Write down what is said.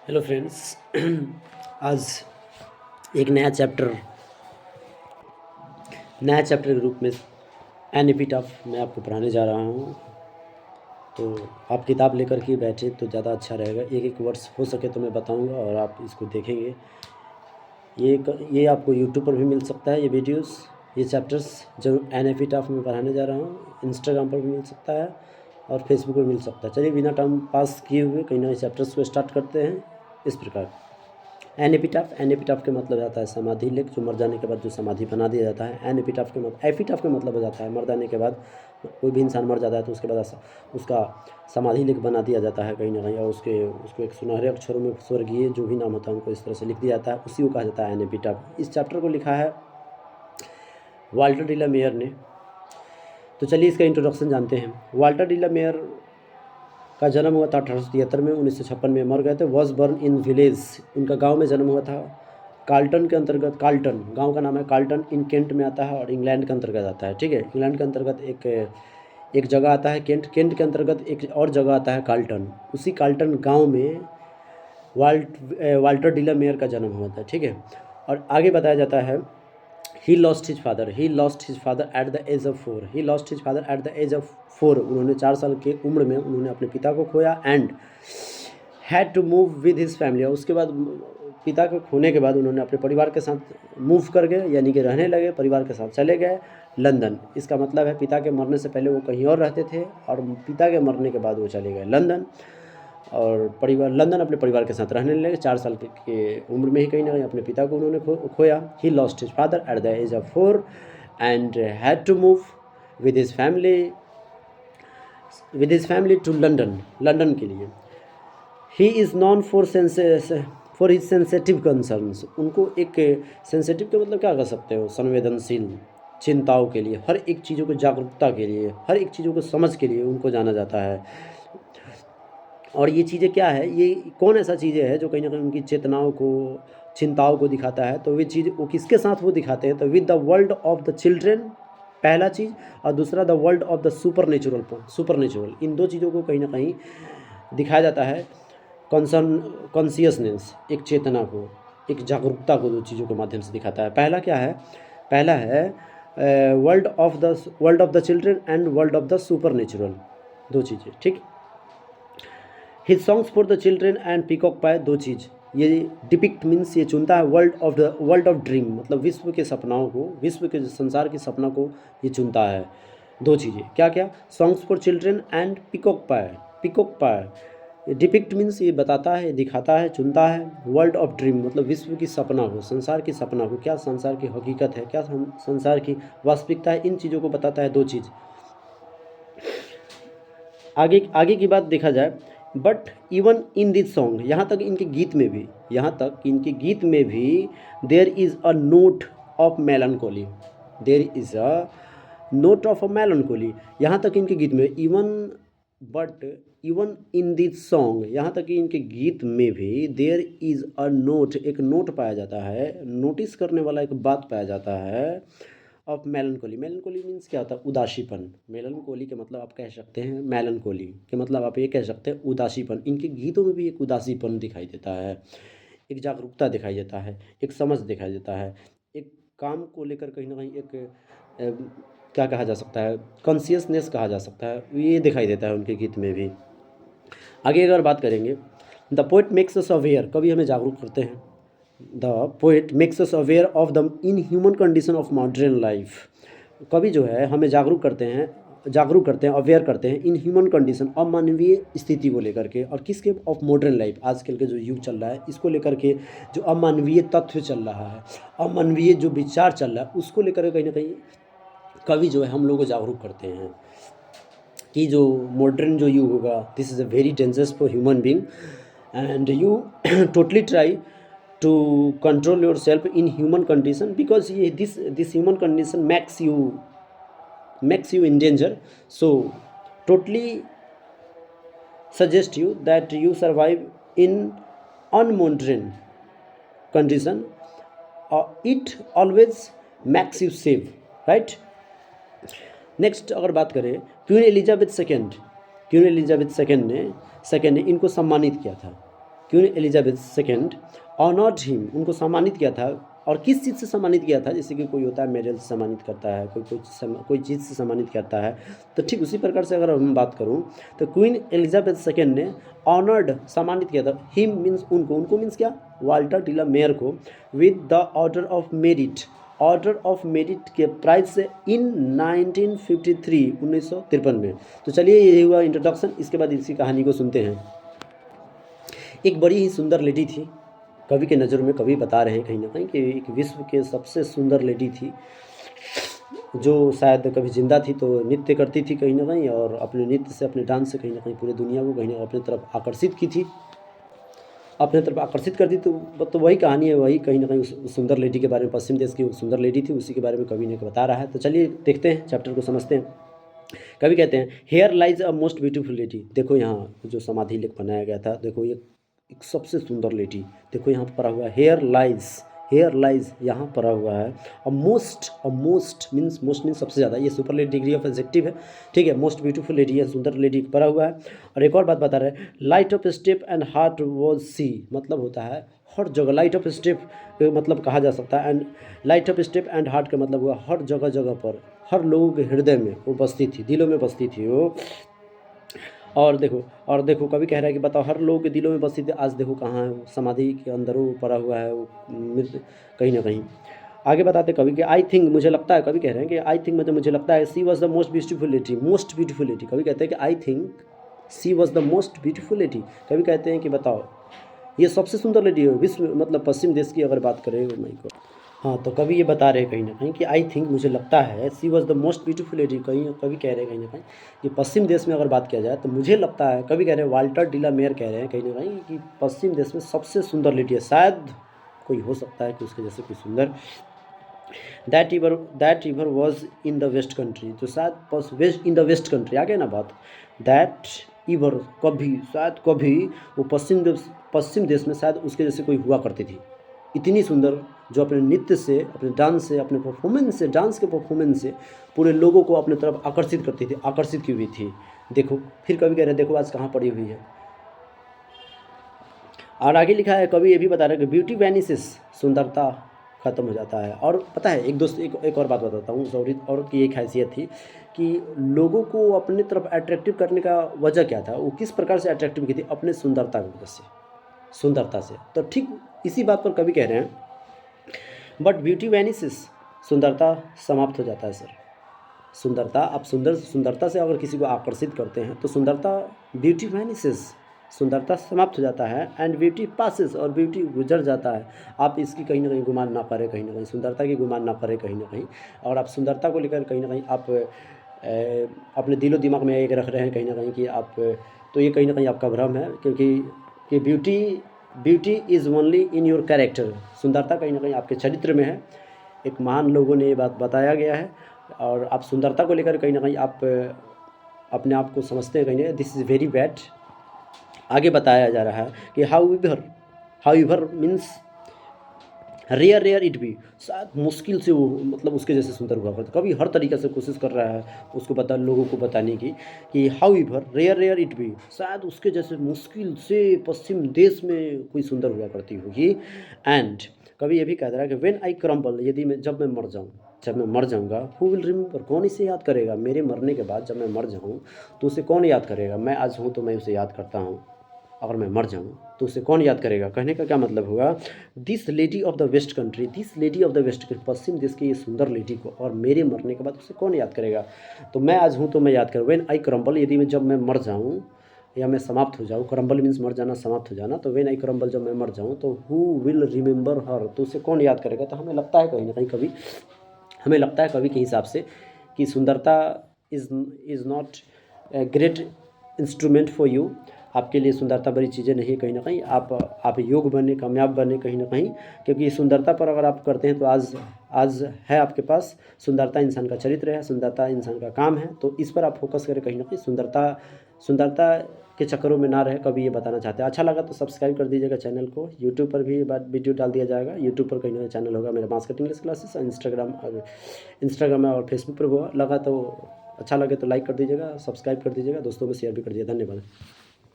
Hello friends. आज एक नया चैप्टर के रूप में एन एपिटाफ मैं आपको पढ़ाने जा रहा हूँ। तो आप किताब लेकर के बैठे तो ज़्यादा अच्छा रहेगा। एक एक वर्ड्स हो सके तो मैं बताऊँगा और आप इसको देखेंगे। ये आपको यूट्यूब पर भी मिल सकता है, ये वीडियोस, ये चैप्टर्स जो एन एपिटाफ में पढ़ाने जा रहा हूँ। इंस्टाग्राम पर भी मिल सकता है और फेसबुक पर मिल सकता है। चलिए बिना टाइम पास किए हुए कहीं ना चैप्टर्स को स्टार्ट करते हैं। इस प्रकार एन एपिटाफ के मतलब आता है समाधि लेख, जो मर जाने के बाद जो समाधि बना दिया जाता है। एपिटाफ के मतलब हो जाता है मर जाने के बाद, कोई भी इंसान मर जाता है तो उसके बाद उसका समाधि लेख बना दिया जाता है कहीं ना कहीं, और उसको एक सुनहरे अक्षरों में स्वर्गीय जो भी नाम होता है उनको इस तरह से लिख दिया जाता है, उसी को कहा जाता है एन एपिटाफ। इस चैप्टर को लिखा है वाल्टर डी ला मेयर ने। तो चलिए इसका इंट्रोडक्शन जानते हैं। वाल्टर डी ला मेयर का जन्म हुआ था 1873 में, 1956 में मर गए थे। वॉज बर्न इन विलेज, उनका गांव में जन्म हुआ था। कार्ल्टन के अंतर्गत, कार्ल्टन गांव का नाम है, कार्ल्टन इन केंट में आता है और इंग्लैंड के अंतर्गत आता है। ठीक है, इंग्लैंड के अंतर्गत एक जगह आता है केंट के अंतर्गत एक और जगह आता है कार्ल्टन। उसी कार्ल्टन गांव में वाल्टर डी ला मेयर का जन्म हुआ था। ठीक है, और आगे बताया जाता है he lost his father at the age of 4। उन्होंने 4 साल की उम्र में उन्होंने अपने पिता को खोया। And had to move with his family, और उसके बाद पिता को खोने के बाद उन्होंने अपने परिवार के साथ मूव कर गए, यानी कि रहने लगे, परिवार के साथ चले गए लंदन। इसका मतलब है पिता के मरने से पहले वो कहीं और रहते थे और पिता के मरने के बाद वो चले गए लंदन, और लंदन अपने परिवार के साथ रहने लगे। 4 साल के उम्र में ही कहीं ना कहीं अपने पिता को उन्होंने खोया। He lost his father at the age of 4 and had to move with his family to London के लिए। He is known for his sensitive concerns, उनको एक सेंसिटिव के मतलब क्या कर सकते हो, संवेदनशील चिंताओं के लिए, हर एक चीज़ों को जागरूकता के लिए, हर एक चीज़ों को समझ के लिए उनको जाना जाता है। और ये चीज़ें क्या है, ये कौन ऐसा चीज़ें है जो कहीं ना कहीं उनकी चेतनाओं को, चिंताओं को दिखाता है। तो वे चीज़ वो किसके साथ वो दिखाते हैं, तो with the world of the children, पहला चीज़, और दूसरा the world of the supernatural. इन दो चीज़ों को कहीं ना कहीं दिखाया जाता है। कॉन्शियसनेस, एक चेतना को, एक जागरूकता को दो चीज़ों के माध्यम से दिखाता है। पहला है world of the children and world of the super natural, दो चीज़ें। ठीक, his songs for the children and peacock पाए, दो चीज़। ये डिपिक्ट मीन्स ये चुनता है वर्ल्ड ऑफ ड्रीम, मतलब विश्व के सपनाओं को, विश्व के संसार के सपना को ये चुनता है। दो चीज़ें क्या क्या, songs for children and peacock पाए। डिपिक्ट मीन्स ये बताता है, दिखाता है, चुनता है। वर्ल्ड ऑफ ड्रीम मतलब विश्व की सपना को, संसार की सपना को, क्या संसार की हकीकत है, क्या संसार की वास्तविकता है, इन चीज़ों को बताता है। दो चीज़। आगे की बात देखा जाए, but even in this song, यहाँ तक इनके गीत में भी there is a note of melancholy, यहाँ तक इनके गीत में, इवन इन दिस सॉन्ग, यहाँ तक कि इनके गीत में भी देयर इज़ अ नोट, एक नोट पाया जाता है, नोटिस करने वाला एक बात पाया जाता है ऑफ मेलनकोली मीन्स क्या होता है, उदासीपन। मेलनकोली के मतलब आप कह सकते हैं, मेलनकोली के मतलब आप ये कह सकते हैं उदासीपन। इनके गीतों में भी एक उदासीपन दिखाई देता है, एक जागरूकता दिखाई देता है, एक समझ दिखाई देता है, एक काम को लेकर कहीं ना कहीं एक क्या कहा जा सकता है, कॉन्शियसनेस कहा जा सकता है, ये दिखाई देता है उनके गीत में भी। आगे अगर बात करेंगे, the poet makes us aware, कवि हमें जागरूक करते हैं। The poet makes us aware of the in human condition of modern life, कवि जो है हमें जागरूक करते हैं, अवेयर करते हैं इन ह्यूमन कंडीशन, अमानवीय स्थिति को लेकर के, और किसके, ऑफ मॉडर्न लाइफ, आजकल के जो युग चल रहा है इसको लेकर के, जो अमानवीय तत्व चल रहा है, अमानवीय जो विचार चल रहा है, उसको लेकर कहीं ना कहीं कवि जो है हम लोग को जागरूक करते हैं कि जो मॉडर्न जो युग होगा, this is a very dangerous for human being and you totally try to control yourself in human condition, because this human condition makes you in danger. So totally suggest you that you survive in unmodern condition, it always makes you safe, right? Next अगर बात करें, queen Elizabeth second ने इनको सम्मानित किया था। Queen Elizabeth second honoured him, उनको सम्मानित किया था। और किस चीज़ से सम्मानित किया था? जैसे कि कोई होता है मेडल से सम्मानित करता है, कोई चीज़ से सम्मानित करता है, तो ठीक उसी प्रकार से अगर हम बात करूं तो क्वीन एलिजाबेथ सेकेंड ने ऑनर्ड सम्मानित किया था हिम मीन्स उनको मीन्स क्या? वाल्टर डी ला मेयर को with the order of merit के प्राइज से इन 1953 में। तो चलिए ये हुआ इंट्रोडक्शन, इसके बाद इसी कहानी को सुनते हैं। एक बड़ी ही सुंदर लेडी थी, कवि के नज़र में कवि बता रहे हैं कहीं ना कहीं कि एक विश्व के सबसे सुंदर लेडी थी, जो शायद कभी जिंदा थी तो नृत्य करती थी कहीं ना कहीं, और अपने नृत्य से अपने डांस से कहीं ना कहीं पूरे दुनिया को कहीं ना अपनी तरफ आकर्षित की थी, अपने तरफ आकर्षित करती। तो वही कहानी है, वही कहीं ना कहीं उस सुंदर लेडी के बारे में, पश्चिम देश की वो सुंदर लेडी थी, उसी के बारे में कवि ने बता रहा है। तो चलिए देखते हैं, चैप्टर को समझते हैं। कवि कहते हैं here lies a most beautiful lady. देखो यहाँ जो समाधि लेख बनाया गया था, देखो ये एक सबसे सुंदर लेडी, देखो यहाँ पर पढ़ा हुआ है हेयर लाइज यहाँ पढ़ा हुआ है। अ मोस्ट मीन्स सबसे ज़्यादा, ये सुपरलेटिव डिग्री ऑफ एडजेक्टिव है, ठीक है। मोस्ट ब्यूटीफुल लेडी है, सुंदर लेडी पढ़ा हुआ है। और एक और बात बता रहे हैं, light of step and heart was she, मतलब होता है हर जगह। लाइट ऑफ स्टेप मतलब कहा जा सकता है, and light of step and heart का मतलब हुआ हर जगह पर, हर लोगों के हृदय में वो बसती थी, दिलों में बसती थी वो। और देखो कवि कह रहा है कि बताओ हर लोगों के दिलों में बसी थी, आज देखो कहाँ है वो, समाधि के अंदर वो पड़ा हुआ है वो मृत कहीं ना कहीं। आगे बताते कवि कि आई थिंक, मुझे लगता है, कवि कह रहे हैं कि आई थिंक मतलब मुझे लगता है she was the most beautiful lady. कवि कहते हैं कि I think she was the most beautiful lady. कवि कहते हैं कि बताओ ये सबसे सुंदर लेडी है विश्व, मतलब पश्चिम देश की अगर बात करें माई को। हाँ, तो कवि ये बता रहे हैं कहीं ना कहीं कि आई थिंक मुझे लगता है she was the most beautiful lady. कहीं कवि कह रहे हैं कहीं ना कहीं कि पश्चिम देश में अगर बात किया जाए तो मुझे लगता है, कवि कह रहे हैं वाल्टर डी ला मेयर कह रहे हैं कहीं ना कहीं कि पश्चिम देश में सबसे सुंदर लेडी है, शायद कोई हो सकता है कि उसके जैसे कोई सुंदर। That river was in the west country, तो शायद इन द वेस्ट कंट्री आ गया ना बात। दैट रिवर शायद कभी वो पश्चिम देश में शायद उसके जैसे कोई हुआ करती थी, इतनी सुंदर, जो अपने नृत्य से, अपने डांस से, अपने परफॉर्मेंस से, डांस के परफॉर्मेंस से पूरे लोगों को अपने तरफ आकर्षित करती थी, आकर्षित की हुई थी। देखो फिर कवि कह रहे हैं देखो आज कहाँ पड़ी हुई है। और आगे लिखा है, कवि ये भी बता रहे हैं कि ब्यूटी वैनिसेस, सुंदरता खत्म हो जाता है। और पता है एक और बात बताता हूँ, सॉरी, और की एक हैसियत थी कि लोगों को अपने तरफ अट्रैक्टिव करने का वजह क्या था, वो किस प्रकार से अट्रैक्टिव की थी, अपने सुंदरता की वजह से, सुंदरता से। तो ठीक इसी बात पर कवि कह रहे हैं बट ब्यूटी वैनिसेस, सुंदरता समाप्त हो जाता है सर। सुंदरता, आप सुंदरता से अगर किसी को आकर्षित करते हैं तो सुंदरता, ब्यूटी वैनिसेस, सुंदरता समाप्त हो जाता है, एंड ब्यूटी पासिस, और ब्यूटी गुजर जाता है। आप इसकी कहीं ना कहीं गुमान ना करें, कहीं ना कहीं सुंदरता की गुमान ना करें कहीं ना कहीं। और आप सुंदरता को लेकर कहीं ना कहीं आप अपने दिलो दिमाग में एक रख रहे हैं कहीं ना कहीं कि आप, तो ये कहीं ना कहीं आपका भ्रम है, क्योंकि कि beauty is only in your character, सुंदरता कहीं ना कहीं आपके चरित्र में है। एक महान लोगों ने ये बात बताया गया है, और आप सुंदरता को लेकर कहीं ना कहीं आप अपने आप को समझते हैं कहीं ना, दिस इज़ वेरी बैड। आगे बताया जा रहा है कि however means rare it be, शायद मुश्किल से वो मतलब उसके जैसे सुंदर हुआ करता। कभी हर तरीके से कोशिश कर रहा है उसको लोगों को बताने की कि हाउएवर रेयर इट बी, शायद उसके जैसे मुश्किल से पश्चिम देश में कोई सुंदर हुआ करती होगी। एंड कभी ये भी कह रहा है कि व्हेन आई क्रम्बल, जब मैं मर जाऊंगा, हु विल रिमेंबर, कौन इसे याद करेगा मेरे मरने के बाद, जब मैं मर जाऊँ तो उसे कौन याद करेगा। मैं आज हूँ तो मैं उसे याद करता हूँ, अगर मैं मर जाऊँ तो उसे कौन याद करेगा। कहने का क्या मतलब होगा, this lady of the west country, पश्चिम देश की ये सुंदर लेडी को, और मेरे मरने के बाद उसे कौन याद करेगा। तो मैं आज हूँ तो मैं याद करूँ। व्हेन आई क्रम्बल, जब मैं मर जाऊँ या मैं समाप्त हो जाऊँ, क्रम्बल मीन्स मर जाना, समाप्त हो जाना, तो व्हेन आई क्रम्बल, जब मैं मर जाऊँ, तो हु विल रिमेंबर हर, तो उसे कौन याद करेगा। तो हमें लगता है कहीं ना कहीं कवि के हिसाब से कि सुंदरता is not a great instrument for you, आपके लिए सुंदरता बड़ी चीज़ें नहीं है कहीं ना कहीं। आप योग बने, कामयाब बने कहीं ना कहीं, क्योंकि सुंदरता पर अगर आप करते हैं तो आज है आपके पास सुंदरता, इंसान का चरित्र है, सुंदरता इंसान का काम है, तो इस पर आप फोकस करें कहीं ना कहीं, सुंदरता के चक्करों में ना रहे, कभी ये बताना चाहते हैं। अच्छा लगा तो सब्सक्राइब कर दीजिएगा चैनल को। यूट्यूब पर भी वीडियो डाल दिया जाएगा, यूट्यूब पर कहीं ना कहीं चैनल होगा मेरा, मार्केटिंग इंग्लिश क्लासेस, इंस्टाग्राम में और फेसबुक पर हुआ लगा। तो अच्छा लगे तो लाइक कर दीजिएगा, सब्सक्राइब कर दीजिएगा, दोस्तों में शेयर भी कर दीजिएगा। धन्यवाद।